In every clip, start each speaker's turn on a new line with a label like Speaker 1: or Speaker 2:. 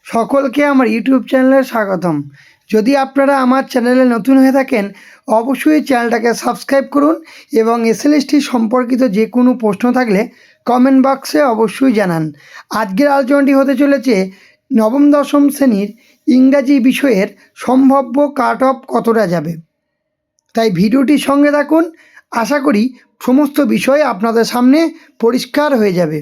Speaker 1: সকলকে আমার ইউটিউব চ্যানেলে স্বাগতম। যদি আপনারা আমার চ্যানেলে নতুন হয়ে থাকেন অবশ্যই চ্যানেলটাকে সাবস্ক্রাইব করুন এবং এসএলএসটি সম্পর্কিত যে কোনো প্রশ্ন থাকলে কমেন্ট বক্সে অবশ্যই জানান। আজকের আলোচনাটি হতে চলেছে নবম দশম শ্রেণীর ইংরাজি বিষয়ের সম্ভাব্য কাট অফ কতটা যাবে। তাই ভিডিওটির সঙ্গে থাকুন, আশা করি সমস্ত বিষয় আপনাদের সামনে পরিষ্কার হয়ে যাবে।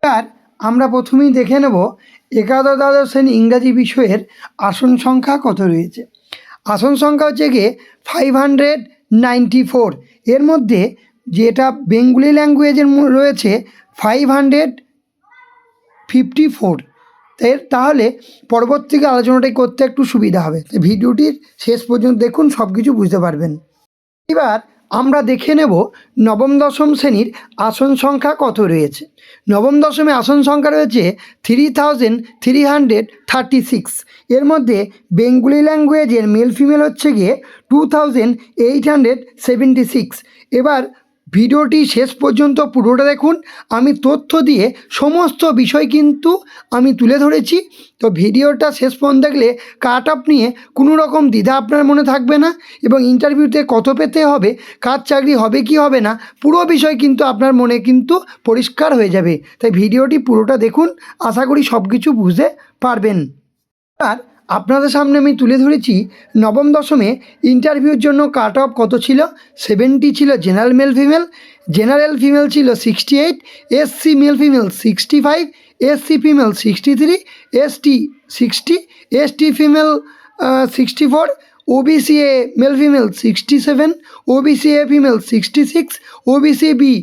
Speaker 1: আর আমরা প্রথমেই দেখে নেব একাদশ দ্বাদশ শ্রেণী ইংরাজি বিষয়ের আসন সংখ্যা কত রয়েছে। আসন সংখ্যা হচ্ছে গিয়ে 594। এর মধ্যে যেটা বেঙ্গলি ল্যাঙ্গুয়েজের রয়েছে 554। তাহলে পরবর্তীকে আলোচনাটি করতে একটু সুবিধা হবে। তাই ভিডিওটির শেষ পর্যন্ত দেখুন, সব কিছু বুঝতে পারবেন। এবার আমরা দেখে নেব নবম দশম শ্রেণীর আসন সংখ্যা কত রয়েছে। নবম দশমে আসন সংখ্যা রয়েছে 3336। এর মধ্যে বেঙ্গলি ল্যাঙ্গুয়েজের মেল ফিমেল হচ্ছে গিয়ে 2876। এবার ভিডিওটি শেষ পর্যন্ত পুরোটা দেখুন, আমি তথ্য দিয়ে সমস্ত বিষয় কিন্তু আমি তুলে ধরেছি। তো ভিডিওটা শেষ পর্যন্ত দেখলে কাট অফ নিয়ে কোনো রকম দ্বিধা আপনার মনে থাকবে না এবং ইন্টারভিউতে কত পেতে হবে, কার চাকরি হবে কি হবে না, পুরো বিষয় কিন্তু আপনার মনে কিন্তু পরিষ্কার হয়ে যাবে। তাই ভিডিওটি পুরোটা দেখুন, আশা করি সব কিছু বুঝতে পারবেন। আর আপনাদের সামনে আমি তুলে ধরেছি নবম দশমে ইন্টারভিউর জন্য কাট অফ কত ছিল। 70 ছিল general male female, general female ছিল 68, SC male female 65, SC female 63, ST 60, ST female 64, OBC A male female 67, OBC A female 66, OBC B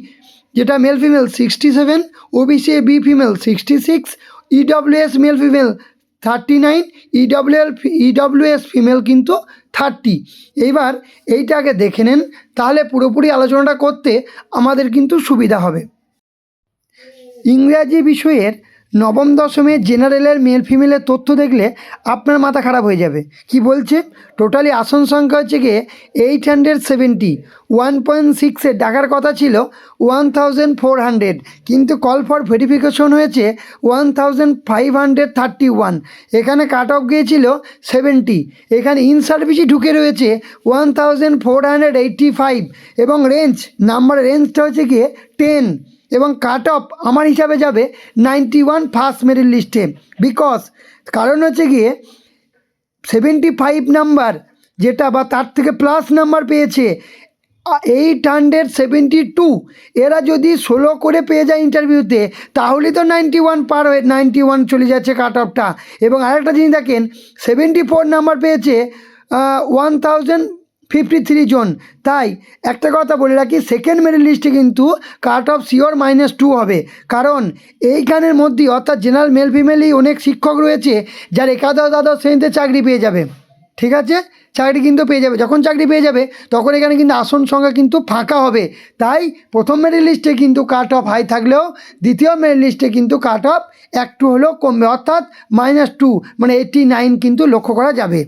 Speaker 1: যেটা male female 67, OBC A B female 66, EWS male female 39, EWS female কিন্তু 30। এইবার এইটাকে দেখে নেন, তাহলে পুরোপুরি আলোচনাটা করতে আমাদের কিন্তু সুবিধা হবে। ইংরাজি বিষয়ের নবম দশমের জেনারেলের মেল ফিমেলের তথ্য দেখলে আপনার মাথা খারাপ হয়ে যাবে। কি বলছে, টোটালি আসন সংখ্যা হচ্ছে গিয়ে 870। 1.6-এ ডাকার কথা ছিল 1400, কিন্তু কল ফর ভেরিফিকেশন হয়েছে 1531। এখানে কাট অফ গিয়েছিল 70। এখানে ইন সার্ভিসই ঢুকে রয়েছে 1485 এবং নাম্বারের রেঞ্জটা হচ্ছে গিয়ে 10 এবং কাট অফ আমার হিসাবে যাবে 91 ফার্স্ট মেরিট লিস্টে। কারণ হচ্ছে গিয়ে 75 নাম্বার যেটা বা তার থেকে প্লাস নাম্বার পেয়েছে 872। এরা যদি 16 করে পেয়ে যায় ইন্টারভিউতে তাহলে তো 91 পার হয়ে 91 চলে যাচ্ছে কাট অফটা। এবং আরেকটা জিনিস দেখেন, 74 নাম্বার পেয়েছে 1053 জন। তাই একটা কথা বলে রাখি, সেকেন্ড মেরিট লিস্টে কিন্তু কাট অফ শিওর -2 হবে। কারণ এইখানের মধ্যে অর্থাৎ জেনারেল মেল ফিমেলই অনেক শিক্ষক রয়েছে যার একাদশ দ্বাদশ শ্রেণীতে চাকরি পেয়ে যাবে। ঠিক আছে, চাকরি কিন্তু পেয়ে যাবে। যখন চাকরি পেয়ে যাবে তখন এখানে কিন্তু আসন সংখ্যা কিন্তু ফাঁকা হবে। তাই প্রথম মেরিট লিস্টে কিন্তু কাট অফ হাই থাকলেও দ্বিতীয় মেরিট লিস্টে কিন্তু কাট অফ একটু হলেও কমবে, অর্থাৎ -2 মানে 89 কিন্তু লক্ষ্য করা যাবে।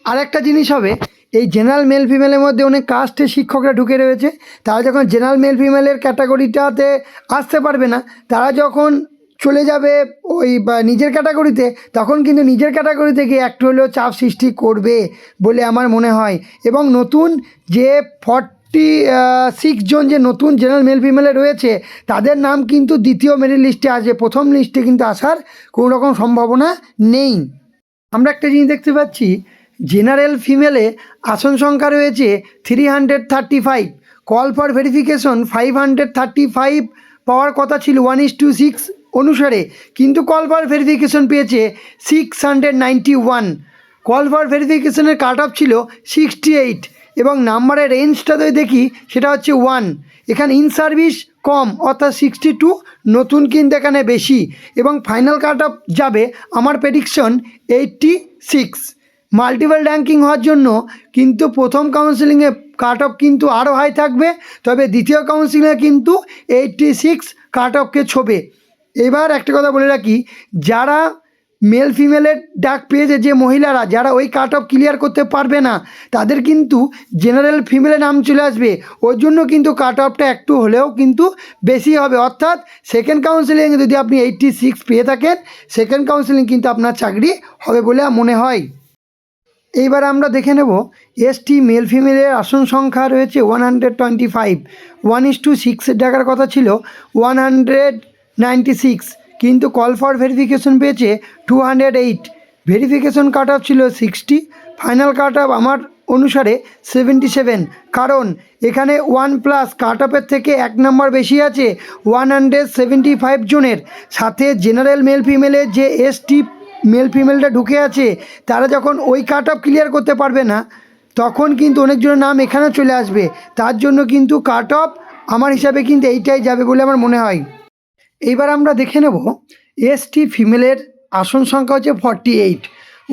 Speaker 1: আর একটা জিনিস হবে, এই জেনারেল মেল ফিমেলের মধ্যে অনেক কাস্টের শিক্ষকরা ঢুকে রয়েছে। তারা যখন জেনারেল মেল ফিমেলের ক্যাটাগরিটাতে আসতে পারবে না, তারা যখন চলে যাবে ওই বা নিজের ক্যাটাগরিতে, তখন কিন্তু নিজের ক্যাটাগরি থেকে একটু হলেও চাপ সৃষ্টি করবে বলে আমার মনে হয়। এবং নতুন যে 46 জন যে নতুন জেনারেল মেল ফিমেলে রয়েছে তাদের নাম কিন্তু দ্বিতীয় মেরিট লিস্টে আসবে, প্রথম লিস্টে কিন্তু আসার কোনো রকম সম্ভাবনা নেই। আমরা একটা জিনিস দেখতে পাচ্ছি, জেনারেল ফিমেলে আসন সংখ্যা রয়েছে 335, কল ফর ভেরিফিকেশন 535 পাওয়ার কথা ছিল 1:6 অনুসারে, কিন্তু কল ফর ভেরিফিকেশন পেয়েছে 691। কল ফর ভেরিফিকেশনের কাট অফ ছিল 68 এবং নাম্বারের রেঞ্জটা যদি দেখি সেটা হচ্ছে 1। এখানে ইন সার্ভিস কম অর্থাৎ 62, নতুন কিন্তু এখানে বেশি এবং ফাইনাল কাট অফ যাবে আমার প্রেডিকশন 86। মাল্টিপল র্যাঙ্কিং হওয়ার জন্য কিন্তু প্রথম কাউন্সিলিংয়ে কাট অফ কিন্তু আরও হাই থাকবে, তবে দ্বিতীয় কাউন্সিলিংয়ে কিন্তু 86 কাট অফকে ছোবে। এবার একটা কথা বলে রাখি, যারা মেল ফিমেলের ডাক পেয়েছে যে মহিলারা, যারা ওই কাট অফ ক্লিয়ার করতে পারবে না, তাদের কিন্তু জেনারেল ফিমেলে নাম চলে আসবে। ওই জন্য কিন্তু কাট অফটা একটু হলেও কিন্তু বেশি হবে। অর্থাৎ সেকেন্ড কাউন্সেলিং যদি আপনি 86 পেয়ে থাকেন, সেকেন্ড কাউন্সেলিং কিন্তু আপনার চাকরি হবে বলে মনে হয়। এইবার আমরা দেখে নেব এসটি মেল ফিমেলের আসন সংখ্যা রয়েছে 125, 1:6 ডাকার কথা ছিল 196, কিন্তু কল ফর ভেরিফিকেশন পেয়েছে 208। ভেরিফিকেশন কাট অফ ছিল 60, ফাইনাল কাট অফ আমার অনুসারে 77, কারণ এখানে 1+ কাট অফের থেকে 1 নম্বর বেশি আছে 175 জনের। সাথে জেনারেল মেল ফিমেলের যে এসটি মেল ফিমেলটা ঢুকে আছে, তারা যখন ওই কাট অফ ক্লিয়ার করতে পারবে না, তখন কিন্তু অনেকজনের নাম এখানে চলে আসবে। তার জন্য কিন্তু কাট অফ আমার হিসাবে কিন্তু এইটাই যাবে বলে আমার মনে হয়। এইবার আমরা দেখে নেব এসটি ফিমেলের আসন সংখ্যা হচ্ছে 48,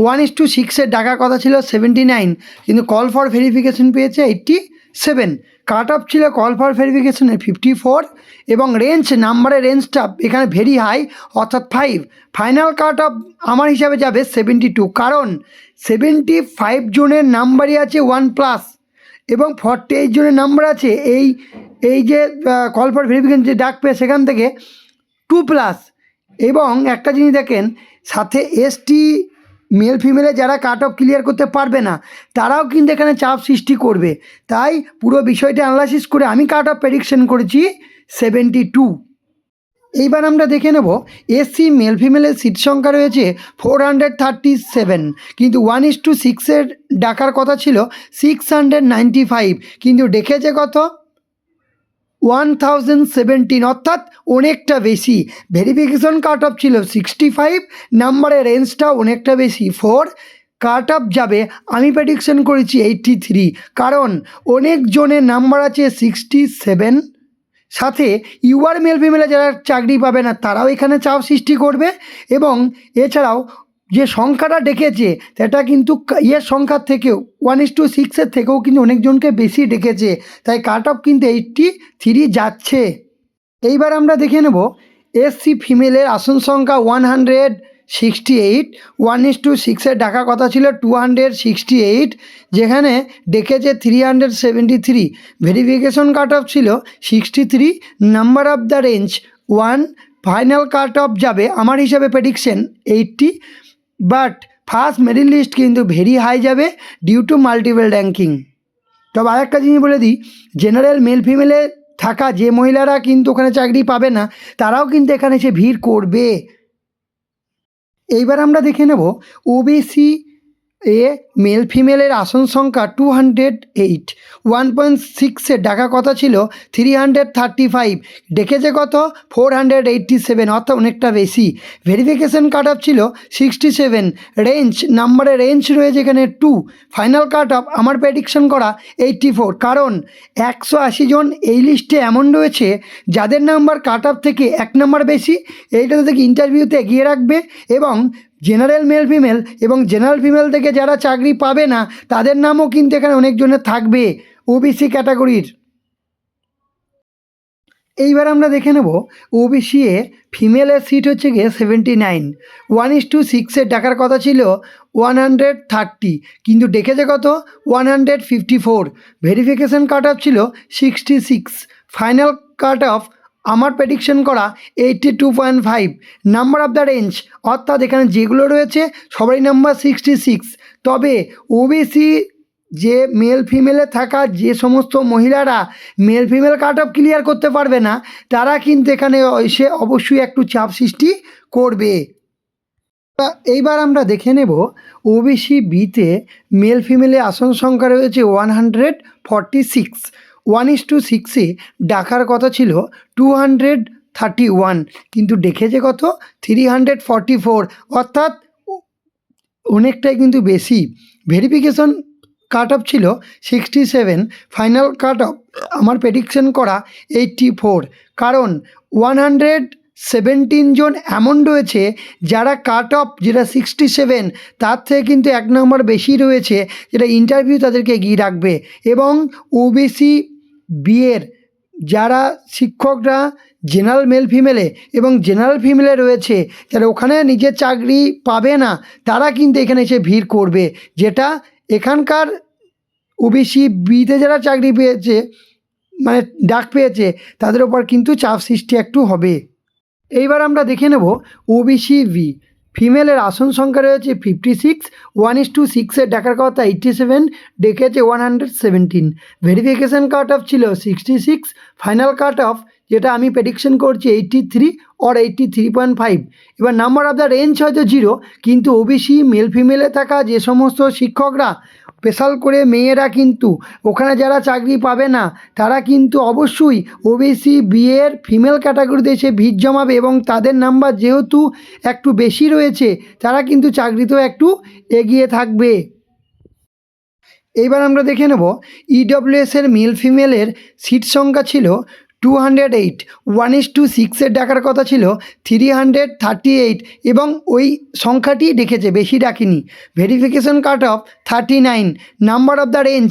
Speaker 1: 1:6 ডাকার কথা ছিল 79, কিন্তু কল ফর ভেরিফিকেশন পেয়েছে 87। কাট অফ ছিল কল ফর ভেরিফিকেশনের 54 এবং রেঞ্জ, নাম্বারের রেঞ্জটা এখানে ভেরি হাই, অর্থাৎ 5। ফাইনাল কাট অফ আমার হিসাবে যাবে 72, কারণ 75 জনের নাম্বারই আছে 1+ এবং 48 জনের নাম্বার আছে এই যে কল ফর ভেরিফিকেশন যে ডাক পেয়ে সেখান থেকে 2+। এবং একটা জিনিস দেখেন, সাথে এসটি মেল ফিমেলে যারা কাট অফ ক্লিয়ার করতে পারবে না, তারাও কিন্তু এখানে চাপ সৃষ্টি করবে। তাই পুরো বিষয়টা অ্যানালাইসিস করে আমি কাট অফ প্রেডিকশন করেছি 72। এইবার আমরা দেখে নেব এসসি মেল ফিমেলের সিট সংখ্যা রয়েছে 437, কিন্তু 1:6 ডাকার কথা ছিল 695, কিন্তু ডেকেছে কত 1017, অর্থাৎ অনেকটা বেশি। ভেরিফিকেশন কাট অফ ছিল 65, নাম্বারের রেঞ্জটা অনেকটা বেশি 4। কাট অফ যাবে আমি প্রেডিকশন করেছি 83, কারণ অনেক জনের নাম্বার আছে 67। সাথে ইউআর মেল ফিমেলে যারা চাকরি পাবে না, তারাও এখানে চাপ সৃষ্টি করবে। এবং এছাড়াও যে সংখ্যাটা ডেকেছে সেটা কিন্তু ইয়ের সংখ্যার থেকেও 1:6 থেকেও কিন্তু অনেকজনকে বেশি ডেকেছে, তাই কাট অফ কিন্তু 83 যাচ্ছে। এইবার আমরা দেখে নেব এসসি ফিমেলের আসন সংখ্যা 168, 1:6 ডাকা কথা ছিল 268, যেখানে ডেকেছে 373। ভেরিফিকেশন কাট অফ ছিল 63, number of the range 1। Final cut off যাবে আমার হিসাবে prediction 80, but first merit list কিন্তু ভেরি হাই যাবে ডিউ টু মাল্টিপল র্যাঙ্কিং। তবে আরেকটা জিনিস বলে দিই, জেনারেল মেল ফিমেলে থাকা যে মহিলারা কিন্তু ওখানে চাকরি পাবে না, তারাও কিন্তু এখানে এসে ভিড় করবে। এইবার আমরা দেখে নেব ওবিসি এ মেল ফিমেলের আসন সংখ্যা 208, 1.6 ডাকা কথা ছিল 335, ডেকেছে কত 487, অর্থাৎ অনেকটা বেশি। ভেরিফিকেশন কাট অফ ছিল 67, রেঞ্জ, নাম্বারের রেঞ্জ রয়েছে এখানে 2। ফাইনাল কাট অফ আমার প্রেডিকশন করা 84, কারণ 180 জন এই লিস্টে এমন রয়েছে যাদের নাম্বার কাট অফ থেকে 1 নাম্বার বেশি। এইটা থেকে ইন্টারভিউতে এগিয়ে রাখবে। এবং জেনারেল মেল ফিমেল এবং জেনারেল ফিমেল থেকে যারা চাকরি পাবে না, তাদের নামও কিন্তু এখানে অনেকজনের থাকবে ওবিসি ক্যাটাগরির। এইবার আমরা দেখে নেব ওবিসি এ ফিমেলের সিট হচ্ছে গিয়ে 79, 1:6 ডাকার কথা ছিল 130, কিন্তু ডেকেছে কত 154। ভেরিফিকেশন কাট অফ ছিল 66, ফাইনাল কাট অফ আমার প্রেডিকশন করা 82.5, নাম্বার অফ দ্য রেঞ্জ, অর্থাৎ এখানে যেগুলো রয়েছে সবারই নাম্বার 66। তবে ওবিসি যে মেল ফিমেলে থাকা যে সমস্ত মহিলারা male female cut off clear করতে পারবে না, তারা কিন্তু এখানে এসে অবশ্যই একটু চাপ সৃষ্টি করবে। এইবার আমরা দেখে নেব ওবিসি বিতে মেল ফিমেলে আসন সংখ্যা রয়েছে 146, 1:6 ডাকার কথা ছিল 231, কিন্তু ডেকেছে কত 344, অর্থাৎ অনেকটাই কিন্তু বেশি। ভেরিফিকেশন কাট অফ ছিল 67, ফাইনাল কাট অফ আমার প্রেডিকশন করা 84, কারণ 117 জন এমন রয়েছে যারা কাট অফ যেটা 67, তার থেকে কিন্তু 1 নম্বর বেশি রয়েছে, যেটা ইন্টারভিউ তাদেরকে এগিয়ে রাখবে। এবং ওবিসি বিয়ের যারা শিক্ষকরা জেনারেল মেল ফিমেলে এবং জেনারেল ফিমেলে রয়েছে, যারা ওখানে নিজের চাকরি পাবে না তারা কিন্তু এখানে এসে ভিড় করবে, যেটা এখানকার ওবিসি বিতে যারা চাকরি পেয়েছে মানে ডাক পেয়েছে তাদের ওপর কিন্তু চাপ সৃষ্টি একটু হবে। এইবার আমরা দেখে নেব ওবিসি বি। ফিমেলের আসন সংখ্যা রয়েছে 56, 1:6 ডাকার কথা 87, ডেকেছে 117। ভেরিফিকেশান কাট অফ ছিল 66, ফাইনাল কাট অফ যেটা আমি প্রেডিকশন করছি 83 অর 83.5। এবার নাম্বার অফ দ্য রেঞ্জ হয়তো 0, কিন্তু ওবিসি মেল ফিমেলে থাকা যে সমস্ত শিক্ষকরা স্পেশাল করে মেয়েরা কিন্তু ওখানে যারা চাকরি পাবে না তারা কিন্তু অবশ্যই ওবিসি বিয়ের ফিমেল ক্যাটাগরিতে এসে ভিড় জমাবে, এবং তাদের নাম্বার যেহেতু একটু বেশি রয়েছে তারা কিন্তু চাকরিতেও একটু এগিয়ে থাকবে। এইবার আমরা দেখে নেব ইডব্লিউএসের মেল ফিমেলের সিট সংখ্যা ছিল 208, 1:6 ডাকার কথা ছিল 338, এবং ওই সংখ্যাটি ডেকেছে, বেশি ডাকেনি। Verification cut off 39, number of the range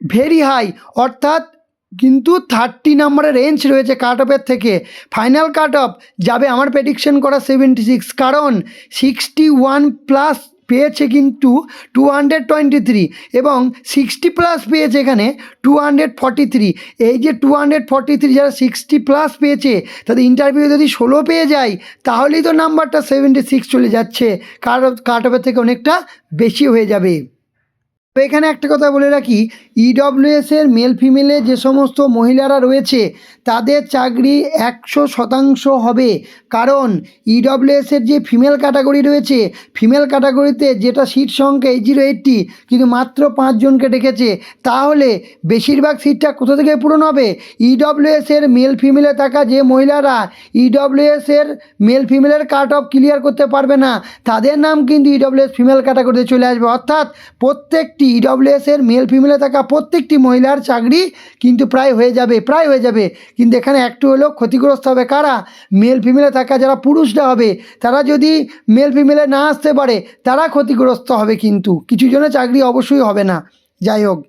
Speaker 1: very high, অর্থাৎ কিন্তু 30 নাম্বারের রেঞ্জ রয়েছে কাট অফের থেকে। ফাইনাল কাট অফ যাবে আমার প্রেডিকশন করা 76, কারণ 61 প্লাস পেয়েছে কিন্তু 223, এবং 60 প্লাস পেয়েছে এখানে 243। এই যে 243 যারা 60 প্লাস পেয়েছে তাদের ইন্টারভিউ যদি 16 পেয়ে যায় তাহলেই তো নাম্বারটা 76 চলে যাচ্ছে, কাট অফের থেকে অনেকটা বেশি হয়ে যাবে। তো এখানে একটা কথা বলে রাখি, ইডব্লিউএসের মেল ফিমেলে যে সমস্ত মহিলারা রয়েছে তাদের চাকরি 100% হবে, কারণ ইডব্লিউএসের যে ফিমেল ক্যাটাগরি রয়েছে, ফিমেল ক্যাটাগরিতে যেটা সিট সংখ্যা 80, কিন্তু মাত্র 5 জনকে ডেকেছে, তাহলে বেশিরভাগ সিটটা কোথা থেকে পূরণ হবে? ইডব্লিউএসের মেল ফিমেলে থাকা যে মহিলারা ইডব্লিউএসের মেল ফিমেলের কাট অফ ক্লিয়ার করতে পারবে না তাদের নাম কিন্তু ইডব্লিউএস ফিমেল ক্যাটাগরিতে চলে আসবে, অর্থাৎ প্রত্যেকটি ইডব্লিউএসের মেল ফিমেলে থাকা প্রত্যেকটি মহিলার চাকরি কিন্তু প্রায় হয়ে যাবে। কিন্তু এখানে একটু হলেও ক্ষতিগ্রস্ত হবে কারা? মেল ফিমেলে থাকা যারা পুরুষরা হবে তারা যদি মেল ফিমেলে না আসতে পারে তারা ক্ষতিগ্রস্ত হবে, কিন্তু কিছু জনের চাকরি অবশ্যই হবে না। যাই হোক,